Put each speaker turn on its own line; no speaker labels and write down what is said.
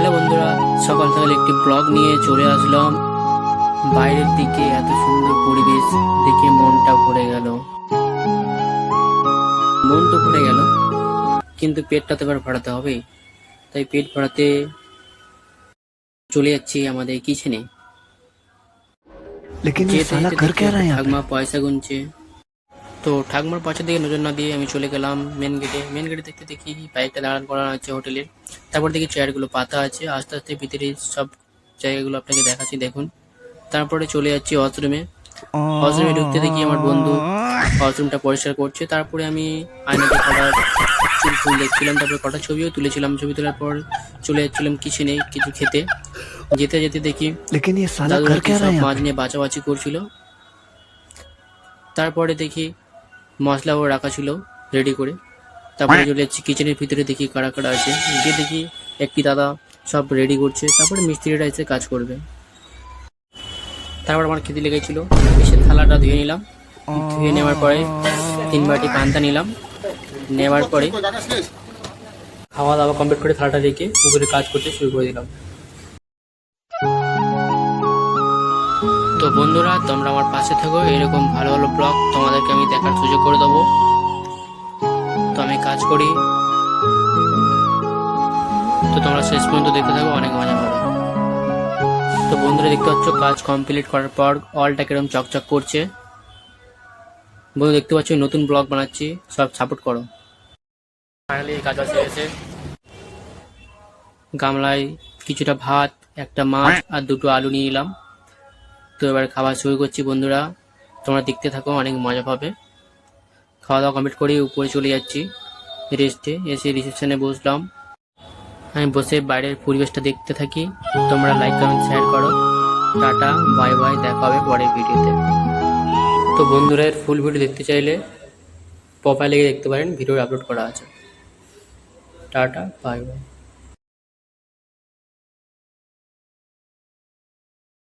Hello বন্ধুরা, সকাল সকাল একটি ব্লগ নিয়ে চলে আসলাম। বাইরের দিকে এত সুন্দর পরিবেশ দেখে মনটা ভরে গেল। মন তো ভরে গেল, কিন্তু পেটটা তো এবার ভরাতে হবেই। তাই পেট ভরাতে চলে যাচ্ছি আমাদের কিচেনে।
लेकिन ये
যেতে
साला
যেতে
कर
দেখি
क्या रहा
একটা
है यहाँ पे।
ঠাকমা পয়সা গুনছে। তো ঠাকমার পয়সা দিকে নজর না দিয়ে আমি চলে গেলাম মেন গেটে দেখতে দেখি বাইকটা দাঁড়ান করানো আছে হোটেলের। তারপর দেখি চেয়ারগুলো পাতা আছে, আস্তে আস্তে ভিতরে সব জায়গাগুলো আপনাকে দেখাচ্ছি, দেখুন। তারপরে চলে যাচ্ছি ওয়াশরুমে। ওয়াশরুমে ঢুকতে দেখি আমার বন্ধু ওয়াশরুমটা পরিষ্কার করছে। তারপরে আমি আয়নাতে কটা চুল ফুল দেখছিলাম, তারপরে কটা ছবিও তুলেছিলাম। ছবি তোলার পর চলে যাচ্ছিলাম কিচেনে কিছু খেতে। যেতে যেতে দেখি
लेकिन ये साला
দাদুরা
कर
কি
क्या रहा
সব
है यहाँ
মাছ
पे।
নিয়ে বাছাবাছি করছিল। তারপরে দেখি মশলাও রাখা ছিল রেডি করে। তারপরে চলে যাচ্ছি কিচেনের ভিতরে, দেখি কারা কারা আছে। গিয়ে দেখি একটি দাদা সব রেডি করছে, তারপরে মিস্ত্রিরা এসে কাজ করবে। তারপর আমার খেতে লেগেছিল, এসে থালাটা ধুয়ে নিলাম। ধুয়ে নেওয়ার পরে 3 বাটি পান্তা নিলাম। নেওয়ার পরে খাওয়া দাওয়া কমপ্লিট করে থালাটা রেখে উপরে কাজ করতে শুরু করে দিলাম। তো বন্ধুরা, তোমরা আমার পাশে থাকো, এরকম ভালো ভালো ব্লগ তোমাদেরকে আমি দেখার সুযোগ করে দেবো। তো আমি কাজ করি, তো তোমরা শেষ পর্যন্ত দেখতে থাকো, অনেক মজা পাবে। তো বন্ধুরা, দেখতে পাচ্ছ কাজ কমপ্লিট করার পর অলটা কিরকম চকচক করছে। বন্ধু দেখতে পাচ্ছ নতুন ব্লগ বানাচ্ছি, সব সাপোর্ট করো। ফাইনালি কাজ বাজ এসে গামলায় কিছুটা ভাত, একটা মাছ আর দুটো আলু নিয়ে নিলাম। তো এবার খাবার শুরু করছি বন্ধুরা, তোমরা দেখতে থাকো, অনেক মজা পাবে। খাওয়া দাওয়া কমপ্লিট করে উপরে চলে যাচ্ছি রেস্টে। এসে রিসেপশনে বসলাম। আমি বসে বাইরের পরিবেশটা দেখতে থাকি। তোমরা লাইক কমেন্ট শেয়ার করো। টাটা, বাই বাই, দেখা হবে পরের ভিডিওতে। তো বন্ধুরা, এর ফুল ভিডিও দেখতে চাইলে প্রোফাইলে গিয়ে দেখতে পারেন, ভিডিও আপলোড করা আছে। Tata, bye bye.